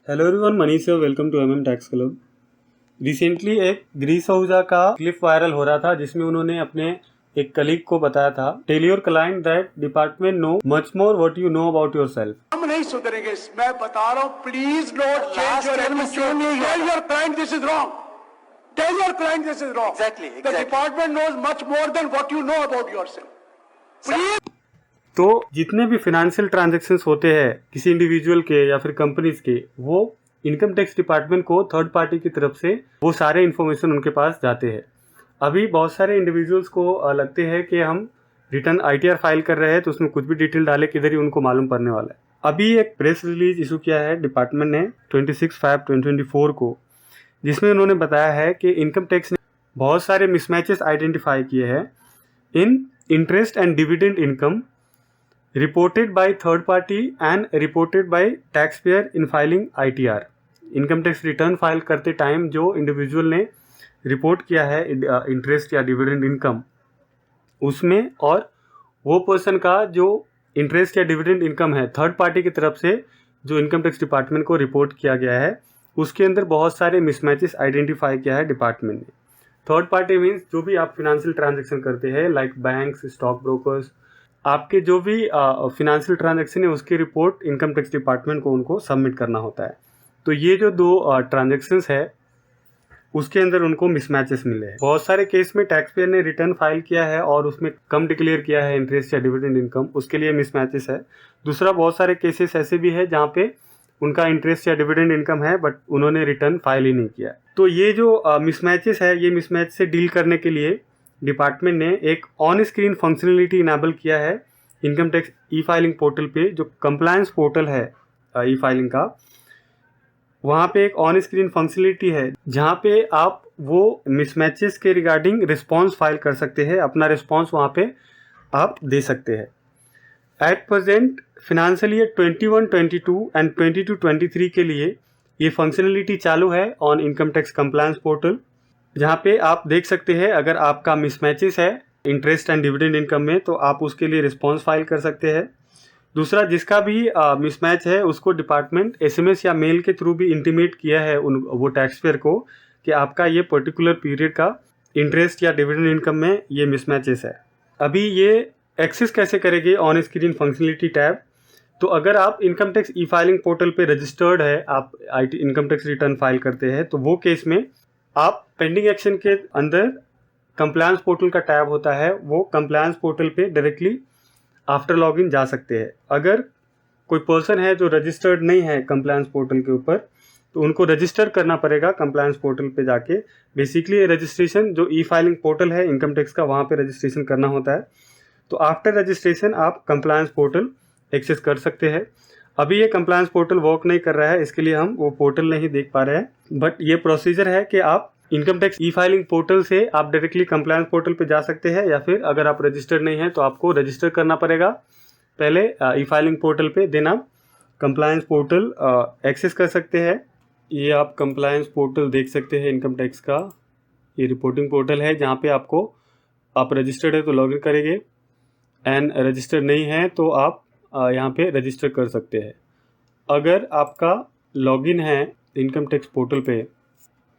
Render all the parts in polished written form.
Hello everyone, Manish है। Welcome to tax club. Recently एक ग्रीस आहूजा का क्लिप वायरल हो रहा था जिसमें उन्होंने अपने एक कलीग को बताया था, tell your client that department know much more what you know about yourself. हम नहीं सुधरेंगे, मैं बता रहा हूं। Please note change your attitude. Tell your client this is wrong. Tell your client this is wrong. Exactly. The department knows much more than what you know about yourself. Please. तो जितने भी फाइनेंशियल ट्रांजैक्शंस होते हैं किसी individual के या फिर companies के, वो इनकम टैक्स डिपार्टमेंट को थर्ड पार्टी की तरफ से वो सारे इन्फॉर्मेशन उनके पास जाते हैं। अभी बहुत सारे इंडिविजुअल्स को लगते हैं कि हम रिटर्न ITR फाइल कर रहे हैं तो उसमें कुछ भी डिटेल डाले किधर ही उनको मालूम पड़ने वाला है। अभी एक प्रेस रिलीज इशू किया है डिपार्टमेंट ने 26/5/2024 को, जिसमें उन्होंने बताया है कि इनकम टैक्स ने बहुत सारे मिसमैचेस आइडेंटिफाई किए हैं इन interest and dividend income reported by third party and reported by taxpayer in filing ITR। Income tax return file करते टाइम जो इंडिविजुअल ने रिपोर्ट किया है इंटरेस्ट या डिविडेंड इनकम उसमें, और वो पर्सन का जो इंटरेस्ट या डिविडेंड इनकम है थर्ड पार्टी की तरफ से जो इनकम टैक्स डिपार्टमेंट को रिपोर्ट किया गया है, उसके अंदर बहुत सारे मिसमैचेस आइडेंटिफाई किया है डिपार्टमेंट ने। थर्ड पार्टी मीन्स जो भी आप फिनेंशियल ट्रांजेक्शन करते हैं लाइक बैंक्स, स्टॉक ब्रोकर्स, आपके जो भी फिनेंशियल ट्रांजैक्शन है उसकी रिपोर्ट इनकम टैक्स डिपार्टमेंट को उनको सबमिट करना होता है। तो ये जो दो ट्रांजैक्शंस है उसके अंदर उनको मिसमैचेस मिले हैं। बहुत सारे केस में टैक्स पेयर ने रिटर्न फाइल किया है और उसमें कम डिक्लेयर किया है इंटरेस्ट या डिविडेंड इनकम, उसके लिए मिसमैचेस है। दूसरा, बहुत सारे केसेस ऐसे भी है जहाँ पे उनका इंटरेस्ट या डिविडेंड इनकम है बट उन्होंने रिटर्न फाइल ही नहीं किया। तो ये जो मिसमैचेस है, ये मिसमैच से डील करने के लिए डिपार्टमेंट ने एक ऑन स्क्रीन फंक्शनलिटी इनेबल किया है income tax e filing portal पे। जो कंप्लायंस पोर्टल है ई फाइलिंग का, वहाँ पे एक ऑन स्क्रीन फंक्शनलिटी है जहाँ पे आप वो मिसमैचेस के रिगार्डिंग रिस्पॉन्स फाइल कर सकते हैं। अपना रिस्पॉन्स वहाँ पे आप दे सकते हैं। At present financial year 21-22 and 22-23 के लिए ये फंक्शनलिटी चालू है on income tax compliance portal, जहाँ पे आप देख सकते हैं अगर आपका मिसमैचेस है इंटरेस्ट एंड डिविडेंड इनकम में तो आप उसके लिए रिस्पॉन्स फाइल कर सकते हैं। दूसरा, जिसका भी मिसमैच है उसको डिपार्टमेंट SMS या मेल के थ्रू भी इंटीमेट किया है वो टैक्स पेयर को कि आपका ये पर्टिकुलर पीरियड का इंटरेस्ट या डिविडेंड इनकम में ये मिसमैचेस है। अभी ये एक्सेस कैसे करेंगे ऑन स्क्रीन फंक्शनलिटी टैब? तो अगर आप income tax e filing portal पे रजिस्टर्ड है, आप इनकम टैक्स रिटर्न फाइल करते हैं, तो वो केस में आप पेंडिंग एक्शन के अंदर कंप्लायंस पोर्टल का टैब होता है, वो कंप्लायंस पोर्टल पे डायरेक्टली आफ्टर लॉगिन जा सकते हैं। अगर कोई पर्सन है जो रजिस्टर्ड नहीं है कंप्लायंस पोर्टल के ऊपर, तो उनको रजिस्टर करना पड़ेगा कंप्लायंस पोर्टल पे जाके। बेसिकली ये रजिस्ट्रेशन जो ई फाइलिंग पोर्टल है इनकम टैक्स का, वहाँ पे रजिस्ट्रेशन करना होता है। तो आफ्टर रजिस्ट्रेशन आप कंप्लायंस पोर्टल एक्सेस कर सकते हैं। अभी ये कंप्लायंस पोर्टल वर्क नहीं कर रहा है, इसके लिए हम वो पोर्टल नहीं देख पा रहे हैं, बट ये प्रोसीजर है कि आप income tax e filing portal से आप डायरेक्टली कंप्लायंस पोर्टल पे जा सकते हैं, या फिर अगर आप रजिस्टर्ड नहीं हैं तो आपको रजिस्टर करना पड़ेगा पहले ई फाइलिंग पोर्टल पे, देन आप कंप्लायंस पोर्टल एक्सेस कर सकते हैं। ये आप कंप्लायंस पोर्टल देख सकते हैं इनकम टैक्स का, ये रिपोर्टिंग पोर्टल है जहाँ पे आप रजिस्टर्ड है तो लॉगिन करेंगे एंड रजिस्टर्ड नहीं है तो आप यहाँ पे रजिस्टर कर सकते हैं। अगर आपका लॉगिन है इनकम टैक्स पोर्टल पे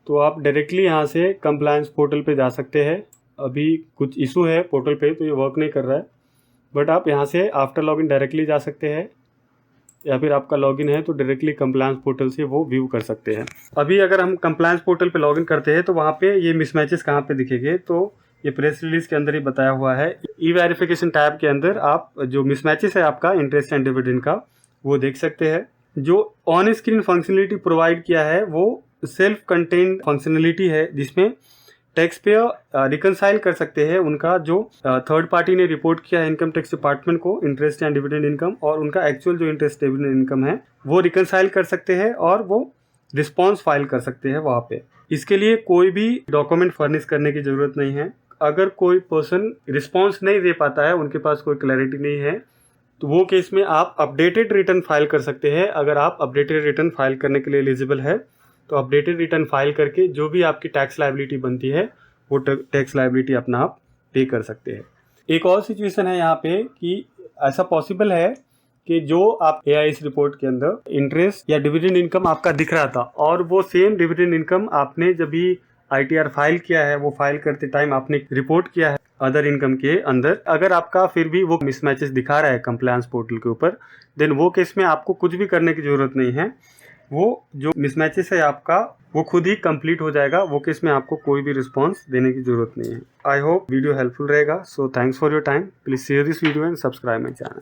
तो आप डायरेक्टली यहाँ से कंप्लायंस पोर्टल पे जा सकते हैं। अभी कुछ इशू है पोर्टल पे तो ये वर्क नहीं कर रहा है, बट आप यहाँ से आफ्टर लॉगिन डायरेक्टली जा सकते हैं, या फिर आपका लॉगिन है तो डायरेक्टली कंप्लायंस पोर्टल से वो व्यू कर सकते हैं। अभी अगर हम कंप्लायंस पोर्टल पे लॉगिन करते हैं तो वहाँ पे ये मिसमैचेस कहाँ पे दिखेंगे, तो ये प्रेस रिलीज के अंदर ही बताया हुआ है। ई वेरिफिकेशन टैब के अंदर आप जो मिसमैचेस है आपका इंटरेस्ट एंड डिविडेंड का, वो देख सकते हैं। जो ऑन स्क्रीन फंक्शनलिटी प्रोवाइड किया है वो सेल्फ कंटेंट फंक्शनलिटी है, जिसमें टैक्स पेयर रिकनसाइल कर सकते हैं उनका जो थर्ड पार्टी ने रिपोर्ट किया है इनकम टैक्स डिपार्टमेंट को इंटरेस्ट एंड डिविडेंड इनकम, और उनका एक्चुअल जो इंटरेस्ट डिविडेंड इनकम है वो रिकनसाइल कर सकते हैं और वो रिस्पॉन्स फाइल कर सकते हैं वहाँ पे। इसके लिए कोई भी डॉक्यूमेंट फर्निश करने की ज़रूरत नहीं है। अगर कोई पर्सन रिस्पॉन्स नहीं दे पाता है, उनके पास कोई क्लैरिटी नहीं है, तो वो केस में आप अपडेटेड रिटर्न फाइल कर सकते हैं। अगर आप अपडेटेड रिटर्न फाइल करने के लिए एलिजिबल है तो अपडेटेड रिटर्न फाइल करके जो भी आपकी टैक्स लायबिलिटी बनती है वो टैक्स लायबिलिटी अपना आप पे कर सकते हैं। एक और सिचुएशन है यहाँ पे कि ऐसा पॉसिबल है कि जो आप AIS रिपोर्ट के अंदर इंटरेस्ट या डिविडेंड इनकम आपका दिख रहा था और वो सेम डिविडेंड इनकम आपने जब भी ITR फाइल किया है, वो फाइल करते टाइम आपने रिपोर्ट किया है अदर इनकम के अंदर, अगर आपका फिर भी वो मिसमैचेस दिखा रहा है कंप्लायंस पोर्टल के ऊपर, देन वो केस में आपको कुछ भी करने की जरूरत नहीं है। वो जो मिसमैचेस है आपका वो खुद ही कंप्लीट हो जाएगा। वो केस में आपको कोई भी रिस्पॉन्स देने की जरूरत नहीं है। आई होप वीडियो हेल्पफुल रहेगा। So thanks for your time. Please share this video and subscribe my channel.